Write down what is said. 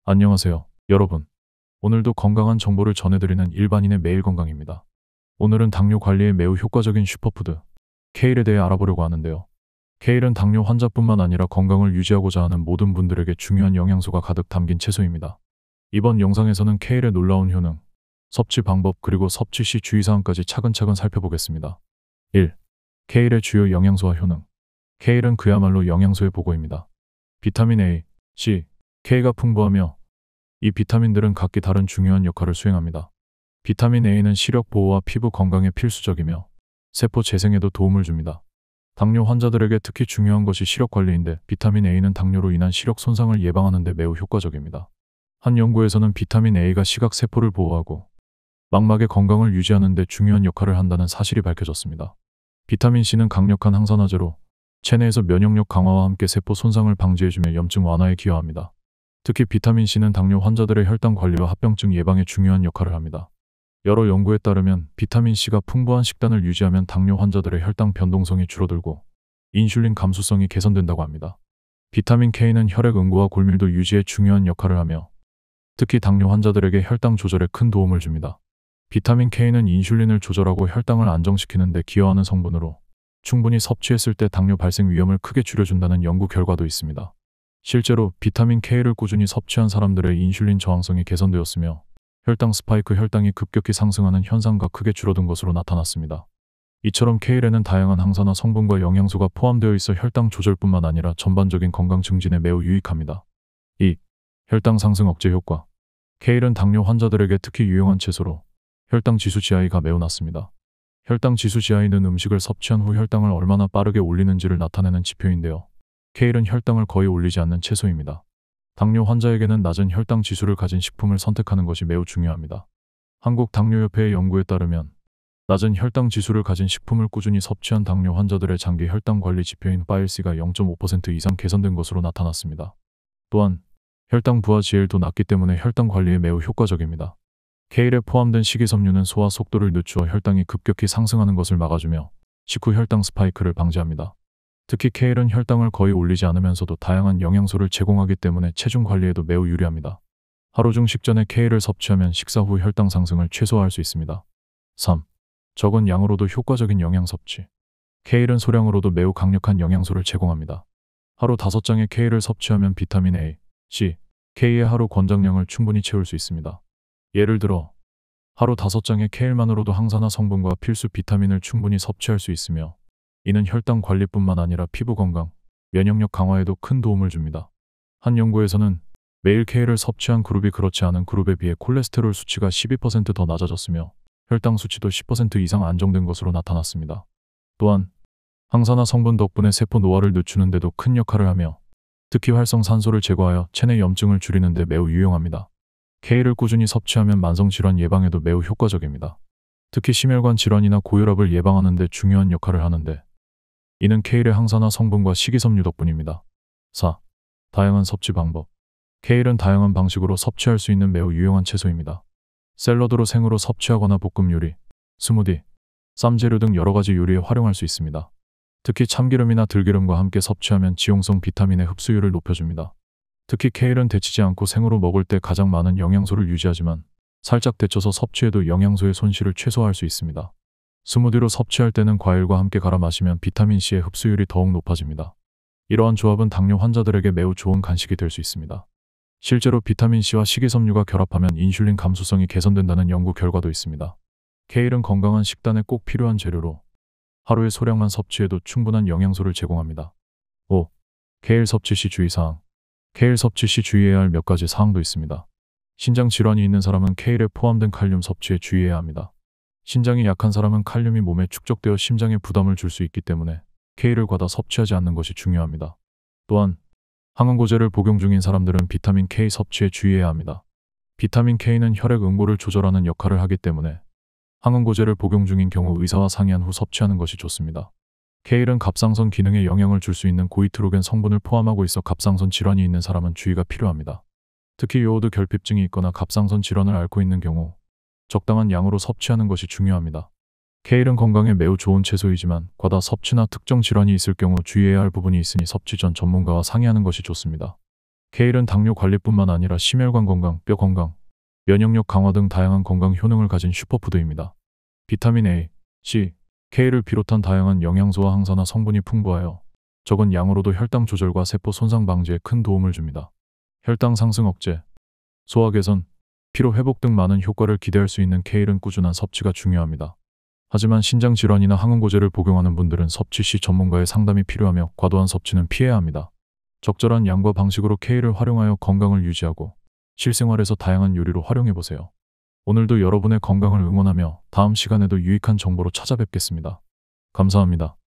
안녕하세요, 여러분. 오늘도 건강한 정보를 전해드리는 일반인의 매일 건강입니다. 오늘은 당뇨 관리에 매우 효과적인 슈퍼푸드, 케일에 대해 알아보려고 하는데요. 케일은 당뇨 환자뿐만 아니라 건강을 유지하고자 하는 모든 분들에게 중요한 영양소가 가득 담긴 채소입니다. 이번 영상에서는 케일의 놀라운 효능, 섭취 방법 그리고 섭취 시 주의사항까지 차근차근 살펴보겠습니다. 1. 케일의 주요 영양소와 효능. 케일은 그야말로 영양소의 보고입니다. 비타민 A, C, K가 풍부하며 이 비타민들은 각기 다른 중요한 역할을 수행합니다. 비타민 A는 시력 보호와 피부 건강에 필수적이며 세포 재생에도 도움을 줍니다. 당뇨 환자들에게 특히 중요한 것이 시력 관리인데 비타민 A는 당뇨로 인한 시력 손상을 예방하는 데 매우 효과적입니다. 한 연구에서는 비타민 A가 시각 세포를 보호하고 망막의 건강을 유지하는 데 중요한 역할을 한다는 사실이 밝혀졌습니다. 비타민 C는 강력한 항산화제로 체내에서 면역력 강화와 함께 세포 손상을 방지해주며 염증 완화에 기여합니다. 특히 비타민 C는 당뇨 환자들의 혈당 관리와 합병증 예방에 중요한 역할을 합니다. 여러 연구에 따르면 비타민 C가 풍부한 식단을 유지하면 당뇨 환자들의 혈당 변동성이 줄어들고 인슐린 감수성이 개선된다고 합니다. 비타민 K는 혈액 응고와 골밀도 유지에 중요한 역할을 하며 특히 당뇨 환자들에게 혈당 조절에 큰 도움을 줍니다. 비타민 K는 인슐린을 조절하고 혈당을 안정시키는 데 기여하는 성분으로 충분히 섭취했을 때 당뇨 발생 위험을 크게 줄여준다는 연구 결과도 있습니다. 실제로 비타민 K를 꾸준히 섭취한 사람들의 인슐린 저항성이 개선되었으며 혈당 스파이크 혈당이 급격히 상승하는 현상과 크게 줄어든 것으로 나타났습니다. 이처럼 케일에는 다양한 항산화 성분과 영양소가 포함되어 있어 혈당 조절뿐만 아니라 전반적인 건강 증진에 매우 유익합니다. 2. 혈당 상승 억제 효과. 케일은 당뇨 환자들에게 특히 유용한 채소로 혈당 지수 GI가 매우 낮습니다. 혈당 지수 GI는 음식을 섭취한 후 혈당을 얼마나 빠르게 올리는지를 나타내는 지표인데요. 케일은 혈당을 거의 올리지 않는 채소입니다. 당뇨 환자에게는 낮은 혈당 지수를 가진 식품을 선택하는 것이 매우 중요합니다. 한국당뇨협회의 연구에 따르면 낮은 혈당 지수를 가진 식품을 꾸준히 섭취한 당뇨 환자들의 장기 혈당 관리 지표인 HbA1c가 0.5% 이상 개선된 것으로 나타났습니다. 또한 혈당 부하 GL도 낮기 때문에 혈당 관리에 매우 효과적입니다. 케일에 포함된 식이섬유는 소화 속도를 늦추어 혈당이 급격히 상승하는 것을 막아주며 식후 혈당 스파이크를 방지합니다. 특히 케일은 혈당을 거의 올리지 않으면서도 다양한 영양소를 제공하기 때문에 체중 관리에도 매우 유리합니다. 하루 중 식전에 케일을 섭취하면 식사 후 혈당 상승을 최소화할 수 있습니다. 3. 적은 양으로도 효과적인 영양 섭취. 케일은 소량으로도 매우 강력한 영양소를 제공합니다. 하루 5장의 케일을 섭취하면 비타민 A, C, K의 하루 권장량을 충분히 채울 수 있습니다. 예를 들어 하루 5장의 케일만으로도 항산화 성분과 필수 비타민을 충분히 섭취할 수 있으며 이는 혈당 관리뿐만 아니라 피부 건강, 면역력 강화에도 큰 도움을 줍니다. 한 연구에서는 매일 케일을 섭취한 그룹이 그렇지 않은 그룹에 비해 콜레스테롤 수치가 12% 더 낮아졌으며 혈당 수치도 10% 이상 안정된 것으로 나타났습니다. 또한 항산화 성분 덕분에 세포 노화를 늦추는 데도 큰 역할을 하며 특히 활성산소를 제거하여 체내 염증을 줄이는 데 매우 유용합니다. 케일을 꾸준히 섭취하면 만성질환 예방에도 매우 효과적입니다. 특히 심혈관 질환이나 고혈압을 예방하는 데 중요한 역할을 하는데 이는 케일의 항산화 성분과 식이섬유 덕분입니다. 4. 다양한 섭취 방법. 케일은 다양한 방식으로 섭취할 수 있는 매우 유용한 채소입니다. 샐러드로 생으로 섭취하거나 볶음 요리, 스무디, 쌈재료 등 여러 가지 요리에 활용할 수 있습니다. 특히 참기름이나 들기름과 함께 섭취하면 지용성 비타민의 흡수율을 높여줍니다. 특히 케일은 데치지 않고 생으로 먹을 때 가장 많은 영양소를 유지하지만 살짝 데쳐서 섭취해도 영양소의 손실을 최소화할 수 있습니다. 스무디로 섭취할 때는 과일과 함께 갈아 마시면 비타민C의 흡수율이 더욱 높아집니다. 이러한 조합은 당뇨 환자들에게 매우 좋은 간식이 될 수 있습니다. 실제로 비타민C와 식이섬유가 결합하면 인슐린 감수성이 개선된다는 연구 결과도 있습니다. 케일은 건강한 식단에 꼭 필요한 재료로 하루에 소량만 섭취해도 충분한 영양소를 제공합니다. 5. 케일 섭취 시 주의사항. 케일 섭취 시 주의해야 할 몇 가지 사항도 있습니다. 신장 질환이 있는 사람은 케일에 포함된 칼륨 섭취에 주의해야 합니다. 신장이 약한 사람은 칼륨이 몸에 축적되어 심장에 부담을 줄 수 있기 때문에 케일을 과다 섭취하지 않는 것이 중요합니다. 또한 항응고제를 복용 중인 사람들은 비타민 K 섭취에 주의해야 합니다. 비타민 K는 혈액 응고를 조절하는 역할을 하기 때문에 항응고제를 복용 중인 경우 의사와 상의한 후 섭취하는 것이 좋습니다. 케일은 갑상선 기능에 영향을 줄 수 있는 고이트로겐 성분을 포함하고 있어 갑상선 질환이 있는 사람은 주의가 필요합니다. 특히 요오드 결핍증이 있거나 갑상선 질환을 앓고 있는 경우 적당한 양으로 섭취하는 것이 중요합니다. 케일은 건강에 매우 좋은 채소이지만 과다 섭취나 특정 질환이 있을 경우 주의해야 할 부분이 있으니 섭취 전 전문가와 상의하는 것이 좋습니다. 케일은 당뇨 관리뿐만 아니라 심혈관 건강, 뼈 건강, 면역력 강화 등 다양한 건강 효능을 가진 슈퍼푸드입니다. 비타민 A, C, K를 비롯한 다양한 영양소와 항산화 성분이 풍부하여 적은 양으로도 혈당 조절과 세포 손상 방지에 큰 도움을 줍니다. 혈당 상승 억제, 소화 개선, 피로 회복 등 많은 효과를 기대할 수 있는 케일은 꾸준한 섭취가 중요합니다. 하지만 신장 질환이나 항응고제를 복용하는 분들은 섭취 시 전문가의 상담이 필요하며 과도한 섭취는 피해야 합니다. 적절한 양과 방식으로 케일을 활용하여 건강을 유지하고 실생활에서 다양한 요리로 활용해 보세요. 오늘도 여러분의 건강을 응원하며 다음 시간에도 유익한 정보로 찾아뵙겠습니다. 감사합니다.